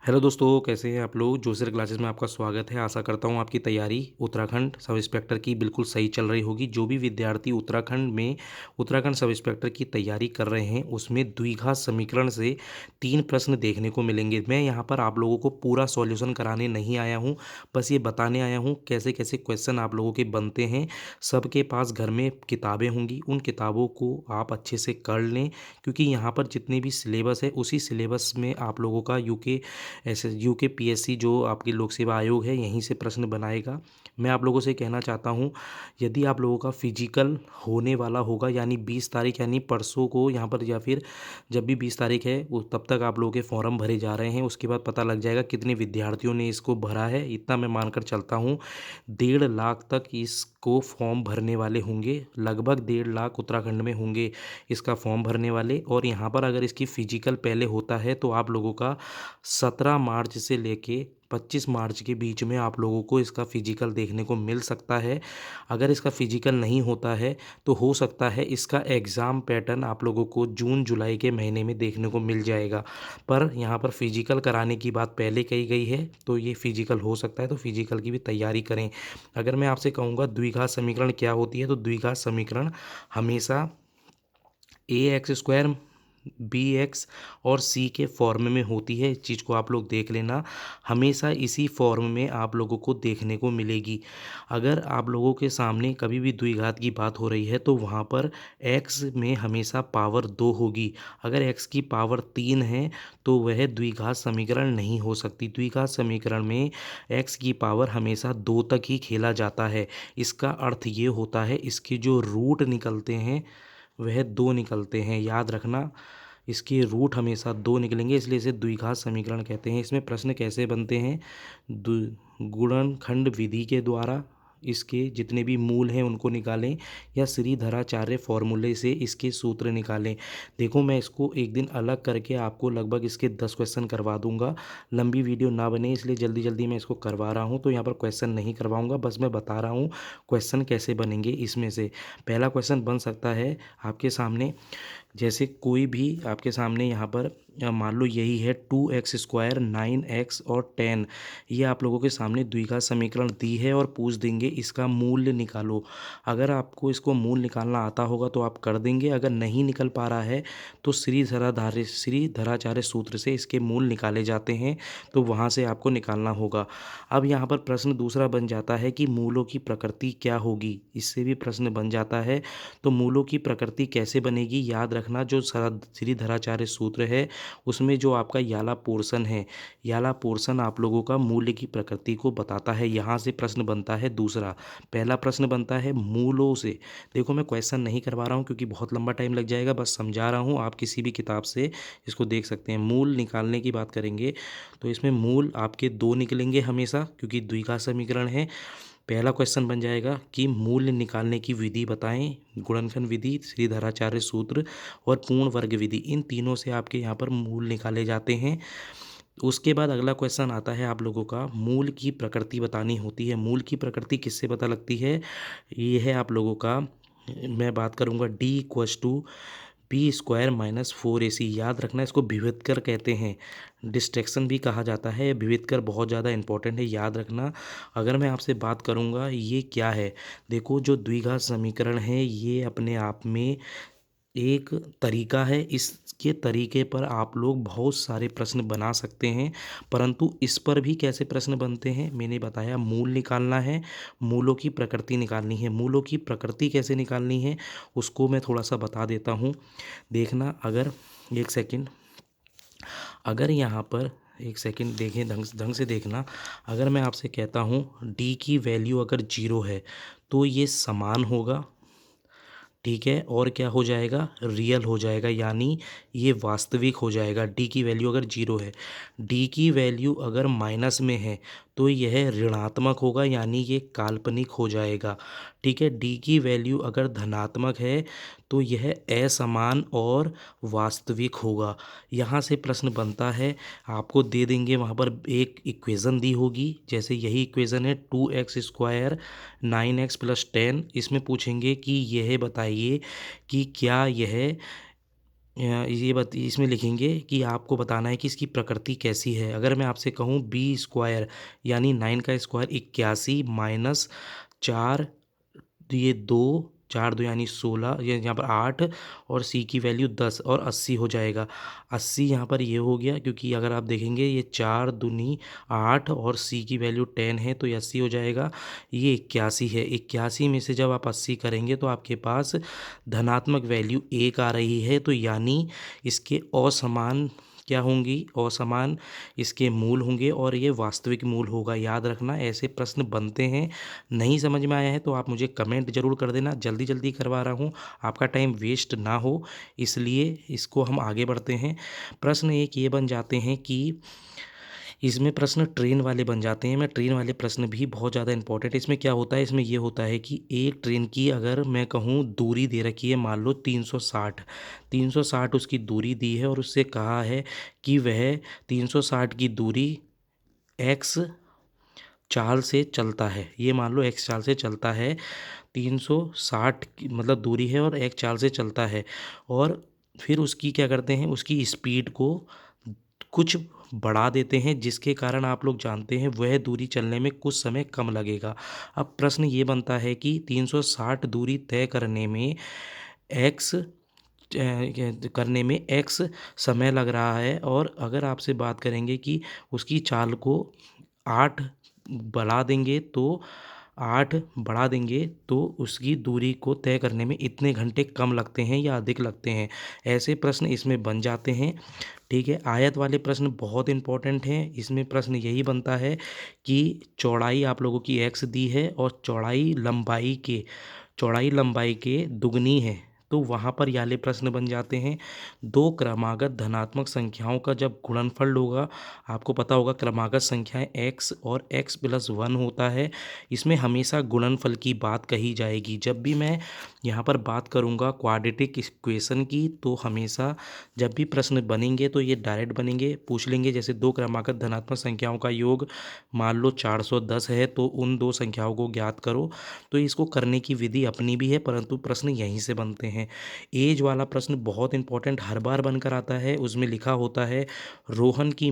Hello दोस्तों, कैसे हैं आप लोग। जोसेर क्लासेस में आपका स्वागत है। आशा करता हूँ आपकी तैयारी उत्तराखंड सब इंस्पेक्टर की बिल्कुल सही चल रही होगी। जो भी विद्यार्थी उत्तराखंड में उत्तराखंड सब इंस्पेक्टर की तैयारी कर रहे हैं उसमें द्विघात समीकरण से 3 प्रश्न देखने को मिलेंगे। मैं यहाँ पर आप लोगों को पूरा सॉल्यूशन कराने नहीं आया हूँ, बस ये बताने आया हूँ कैसे कैसे क्वेश्चन आप लोगों के बनते हैं। सबके पास घर में किताबें होंगी, उन किताबों को आप अच्छे से कर लें, क्योंकि यहाँ पर जितने भी सिलेबस है उसी सिलेबस में आप लोगों का यूके एसएसयू के पीएससी जो आपकी लोक सेवा आयोग है यहीं से प्रश्न बनाएगा। मैं आप लोगों से कहना चाहता हूँ, यदि आप लोगों का फिजिकल होने वाला होगा यानी 20 तारीख यानी परसों को यहाँ पर, या फिर जब भी 20 तारीख है वो तब तक आप लोगों के फॉर्म भरे जा रहे हैं। उसके बाद पता लग जाएगा कितने विद्यार्थियों ने इसको भरा है। इतना मैं मानकर चलता हूँ 1.5 लाख तक इसको फॉर्म भरने वाले होंगे। लगभग 1.5 लाख उत्तराखंड में होंगे इसका फॉर्म भरने वाले। और यहाँ पर अगर इसकी फिजिकल पहले होता है तो आप लोगों का 17 मार्च से लेके 25 मार्च के बीच में आप लोगों को इसका फिजिकल देखने को मिल सकता है। अगर इसका फिजिकल नहीं होता है तो हो सकता है इसका एग्ज़ाम पैटर्न आप लोगों को जून जुलाई के महीने में देखने को मिल जाएगा। पर यहाँ पर फिजिकल कराने की बात पहले कही गई है तो ये फिजिकल हो सकता है, तो फिजिकल की भी तैयारी करें। अगर मैं आपसे कहूँगा द्विघात समीकरण क्या होती है, तो द्विघात समीकरण हमेशा ax² bx और c के फॉर्म में होती है। इस चीज़ को आप लोग देख लेना, हमेशा इसी फॉर्म में आप लोगों को देखने को मिलेगी। अगर आप लोगों के सामने कभी भी द्विघात की बात हो रही है तो वहाँ पर x में हमेशा पावर 2 होगी। अगर x की पावर 3 है तो वह द्विघात समीकरण नहीं हो सकती। द्विघात समीकरण में x की पावर हमेशा 2 तक ही खेला जाता है। इसका अर्थ ये होता है इसके जो रूट निकलते हैं वह 2 निकलते हैं। याद रखना, इसके रूट हमेशा 2 निकलेंगे, इसलिए इसे द्विघात समीकरण कहते हैं। इसमें प्रश्न कैसे बनते हैं, गुणनखंड विधि के द्वारा इसके जितने भी मूल हैं उनको निकालें, या श्रीधराचार्य फॉर्मूले से इसके सूत्र निकालें। देखो, मैं इसको एक दिन अलग करके आपको लगभग इसके 10 क्वेश्चन करवा दूंगा। लंबी वीडियो ना बने इसलिए जल्दी जल्दी मैं इसको करवा रहा हूँ, तो यहाँ पर क्वेश्चन नहीं करवाऊंगा, बस मैं बता रहा हूँ क्वेश्चन कैसे बनेंगे। इसमें से पहला क्वेश्चन बन सकता है आपके सामने, जैसे कोई भी आपके सामने यहाँ पर मान लो यही है 2x², 9x और 10। ये आप लोगों के सामने द्विघात समीकरण दी है और पूछ देंगे इसका मूल्य निकालो। अगर आपको इसको मूल निकालना आता होगा तो आप कर देंगे, अगर नहीं निकल पा रहा है तो श्रीधराचार्य सूत्र से इसके मूल निकाले जाते हैं, तो वहाँ से आपको निकालना होगा। अब यहाँ पर प्रश्न दूसरा बन जाता है कि मूलों की प्रकृति क्या होगी, इससे भी प्रश्न बन जाता है। तो मूलों की प्रकृति कैसे बनेगी, याद रखना जो श्रीधराचार्य सूत्र है उसमें जो आपका याला पोर्शन है, याला पोर्शन आप लोगों का मूल्य की प्रकृति को बताता है। यहाँ से प्रश्न बनता है दूसरा। पहला प्रश्न बनता है मूलों से। देखो, मैं क्वेश्चन नहीं करवा रहा हूँ क्योंकि बहुत लंबा टाइम लग जाएगा, बस समझा रहा हूँ। आप किसी भी किताब से इसको देख सकते हैं। मूल निकालने की बात करेंगे तो इसमें मूल आपके 2 निकलेंगे हमेशा, क्योंकि द्विघात समीकरण है। पहला क्वेश्चन बन जाएगा कि मूल्य निकालने की विधि बताएं। गुणनखंड विधि, श्रीधराचार्य सूत्र और पूर्ण वर्ग विधि, इन तीनों से आपके यहाँ पर मूल निकाले जाते हैं। उसके बाद अगला क्वेश्चन आता है आप लोगों का, मूल की प्रकृति बतानी होती है। मूल की प्रकृति किससे पता लगती है, ये है आप लोगों का, मैं बात करूँगा D = B² - 4AC। याद रखना, इसको विभेदकर कहते हैं, डिस्ट्रैक्शन भी कहा जाता है। विभेदकर बहुत ज़्यादा इंपॉर्टेंट है, याद रखना। अगर मैं आपसे बात करूँगा ये क्या है, देखो जो द्विघात समीकरण है ये अपने आप में एक तरीका है। इसके तरीके पर आप लोग बहुत सारे प्रश्न बना सकते हैं, परंतु इस पर भी कैसे प्रश्न बनते हैं मैंने बताया। मूल निकालना है, मूलों की प्रकृति निकालनी है। मूलों की प्रकृति कैसे निकालनी है उसको मैं थोड़ा सा बता देता हूँ। देखना, अगर एक सेकंड, अगर यहाँ पर एक सेकंड देखें, ढंग से देखना। अगर मैं आपसे कहता हूँ डी की वैल्यू अगर 0 है तो ये समान होगा, ठीक है, और क्या हो जाएगा, रियल हो जाएगा, यानी ये वास्तविक हो जाएगा। डी की वैल्यू अगर 0 है, डी की वैल्यू अगर माइनस में है तो यह ऋणात्मक होगा, यानी ये काल्पनिक हो जाएगा, ठीक है। डी की वैल्यू अगर धनात्मक है तो यह असमान और वास्तविक होगा। यहाँ से प्रश्न बनता है, आपको दे देंगे वहाँ पर एक इक्वेज़न दी होगी, जैसे यही इक्वेज़न है 2x², 9x + 10। इसमें पूछेंगे कि यह बताइए कि क्या यह इसमें लिखेंगे कि आपको बताना है कि इसकी प्रकृति कैसी है। अगर मैं आपसे कहूँ बी स्क्वायर यानी 9 का स्क्वायर 81 माइनस 4, ये 2, 4 2 यानी 16, ये यहाँ पर 8 और सी की वैल्यू 10 और 80 हो जाएगा। 80 यहाँ पर ये हो गया, क्योंकि अगर आप देखेंगे ये 4 दूनी 8 और सी की वैल्यू 10 है तो ये 80 हो जाएगा। ये 81 है। 81 में से जब आप 80 करेंगे तो आपके पास धनात्मक वैल्यू 1 आ रही है, तो यानी इसके असमान क्या होंगी, असमान इसके मूल होंगे और ये वास्तविक मूल होगा। याद रखना, ऐसे प्रश्न बनते हैं। नहीं समझ में आया है तो आप मुझे कमेंट ज़रूर कर देना। जल्दी जल्दी करवा रहा हूँ, आपका टाइम वेस्ट ना हो, इसलिए इसको हम आगे बढ़ते हैं। प्रश्न एक ये बन जाते हैं कि इसमें प्रश्न ट्रेन वाले बन जाते हैं। मैं ट्रेन वाले प्रश्न भी बहुत ज़्यादा इंपॉर्टेंट है। इसमें क्या होता है, इसमें ये होता है कि एक ट्रेन की अगर मैं कहूँ दूरी दे रखी है, मान लो 360 उसकी दूरी दी है और उससे कहा है कि वह 360 की दूरी एक्स चाल से चलता है। ये मान लो एक्स चाल से चलता है, 360 की मतलब दूरी है और एक चाल से चलता है, और फिर उसकी क्या करते हैं, उसकी स्पीड को कुछ बढ़ा देते हैं, जिसके कारण आप लोग जानते हैं वह दूरी चलने में कुछ समय कम लगेगा। अब प्रश्न ये बनता है कि 360 दूरी तय करने में एक्स समय लग रहा है, और अगर आपसे बात करेंगे कि उसकी चाल को 8 बढ़ा देंगे तो 8 बढ़ा देंगे तो उसकी दूरी को तय करने में इतने घंटे कम लगते हैं या अधिक लगते हैं। ऐसे प्रश्न इसमें बन जाते हैं। ठीक है, आयत वाले प्रश्न बहुत इंपॉर्टेंट हैं। इसमें प्रश्न यही बनता है कि चौड़ाई आप लोगों की एक्स दी है और चौड़ाई लंबाई के दुगनी है, तो वहाँ पर ये वाले प्रश्न बन जाते हैं। दो क्रमागत धनात्मक संख्याओं का जब गुणनफल होगा, आपको पता होगा क्रमागत संख्याएं x और x प्लस 1 होता है, इसमें हमेशा गुणनफल की बात कही जाएगी। जब भी मैं यहाँ पर बात करूँगा क्वाड्रेटिक इक्वेशन की, तो हमेशा जब भी प्रश्न बनेंगे तो ये डायरेक्ट बनेंगे। पूछ लेंगे जैसे दो क्रमागत धनात्मक संख्याओं का योग मान लो 410 है, तो उन दो संख्याओं को ज्ञात करो। तो इसको करने की विधि अपनी भी है, परंतु प्रश्न यहीं से बनते हैं। एज वाला प्रश्न बहुत इंपॉर्टेंट हर बार बनकर आता है। उसमें लिखा होता है रोहन की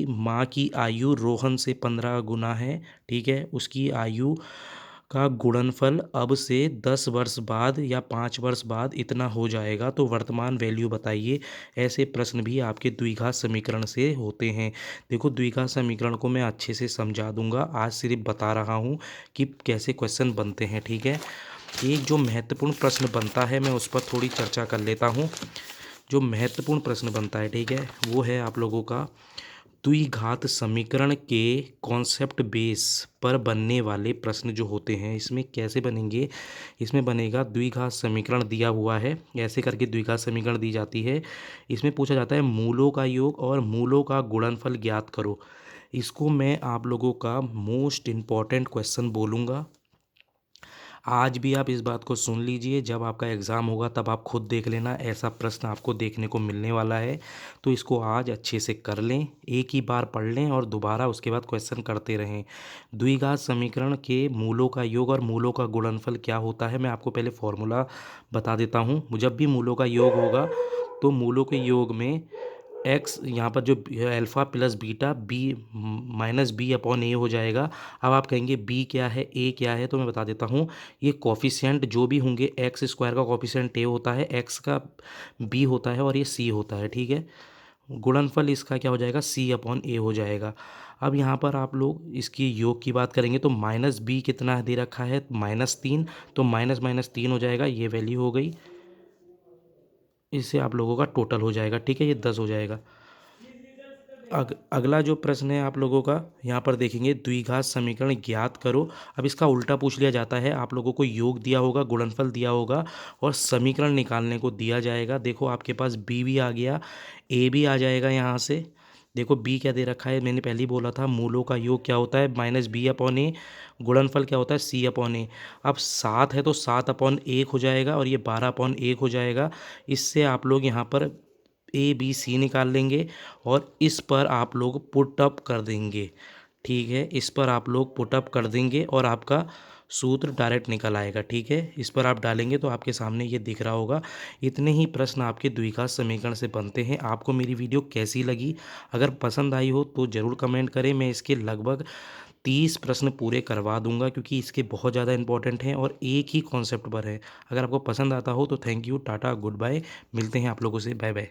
माँ की आयु रोहन से 15 गुना है। ठीक है, उसकी आयु का गुणनफल अब से 10 वर्ष बाद या 5 वर्ष बाद इतना हो जाएगा, तो वर्तमान वैल्यू बताइए। ऐसे प्रश्न भी आपके द्विघात समीकरण से होते हैं। देखो, द्विघात समीकरण को मैं अच्छे से समझा दूंगा, आज सिर्फ बता रहा हूँ कि कैसे क्वेश्चन बनते हैं। ठीक है, एक जो महत्वपूर्ण प्रश्न बनता है मैं उस पर थोड़ी चर्चा कर लेता हूँ। जो महत्वपूर्ण प्रश्न बनता है, ठीक है, वो है आप लोगों का द्विघात समीकरण के कॉन्सेप्ट बेस पर बनने वाले प्रश्न जो होते हैं। इसमें कैसे बनेंगे, इसमें बनेगा द्विघात समीकरण दिया हुआ है, ऐसे करके द्विघात समीकरण दी जाती है। इसमें पूछा जाता है मूलों का योग और मूलों का गुणनफल ज्ञात करो। इसको मैं आप लोगों का मोस्ट इम्पॉर्टेंट क्वेश्चन बोलूँगा। आज भी आप इस बात को सुन लीजिए, जब आपका एग्ज़ाम होगा तब आप खुद देख लेना, ऐसा प्रश्न आपको देखने को मिलने वाला है। तो इसको आज अच्छे से कर लें, एक ही बार पढ़ लें और दोबारा उसके बाद क्वेश्चन करते रहें। द्विघात समीकरण के मूलों का योग और मूलों का गुणनफल क्या होता है, मैं आपको पहले फॉर्मूला बता देता हूँ। जब भी मूलों का योग होगा तो मूलों के योग में एक्स यहाँ पर जो alpha plus beta b minus b upon a हो जाएगा। अब आप कहेंगे बी क्या है, ए क्या है, तो मैं बता देता हूँ। ये कॉफिशिएंट जो भी होंगे, एक्स स्क्वायर का कॉफिशिएंट ए होता है, एक्स का बी होता है और ये सी होता है। ठीक है, गुणनफल इसका क्या हो जाएगा, सी अपॉन ए हो जाएगा। अब यहाँ पर आप लोग इसकी योग की बात करेंगे तो माइनस बी कितना दे रखा है, -3, तो माइनस माइनस 3 हो जाएगा, ये वैल्यू हो गई। इससे आप लोगों का टोटल हो जाएगा। ठीक है, ये 10 हो जाएगा। अगला जो प्रश्न है आप लोगों का, यहाँ पर देखेंगे द्विघात समीकरण ज्ञात करो। अब इसका उल्टा पूछ लिया जाता है, आप लोगों को योग दिया होगा, गुणनफल दिया होगा और समीकरण निकालने को दिया जाएगा। देखो आपके पास बी भी आ गया, ए भी आ जाएगा यहाँ से। देखो बी क्या दे रखा है, मैंने पहले ही बोला था मूलों का योग क्या होता है, -b/a, गुणनफल क्या होता है, c/a। अब 7 है तो 7/1 हो जाएगा और ये 12/1 हो जाएगा। इससे आप लोग यहाँ पर ABC निकाल लेंगे और इस पर आप लोग पुट अप कर देंगे। ठीक है, इस पर आप लोग पुट अप कर देंगे और आपका सूत्र डायरेक्ट निकल आएगा। ठीक है, इस पर आप डालेंगे तो आपके सामने ये दिख रहा होगा। इतने ही प्रश्न आपके द्विघात समीकरण से बनते हैं। आपको मेरी वीडियो कैसी लगी? अगर पसंद आई हो तो ज़रूर कमेंट करें। मैं इसके लगभग 30 प्रश्न पूरे करवा दूंगा, क्योंकि इसके बहुत ज़्यादा इंपॉर्टेंट हैं और एक ही कॉन्सेप्ट पर है। अगर आपको पसंद आता हो तो thank you, tata, goodbye. मिलते हैं आप लोगों से, बाय बाय।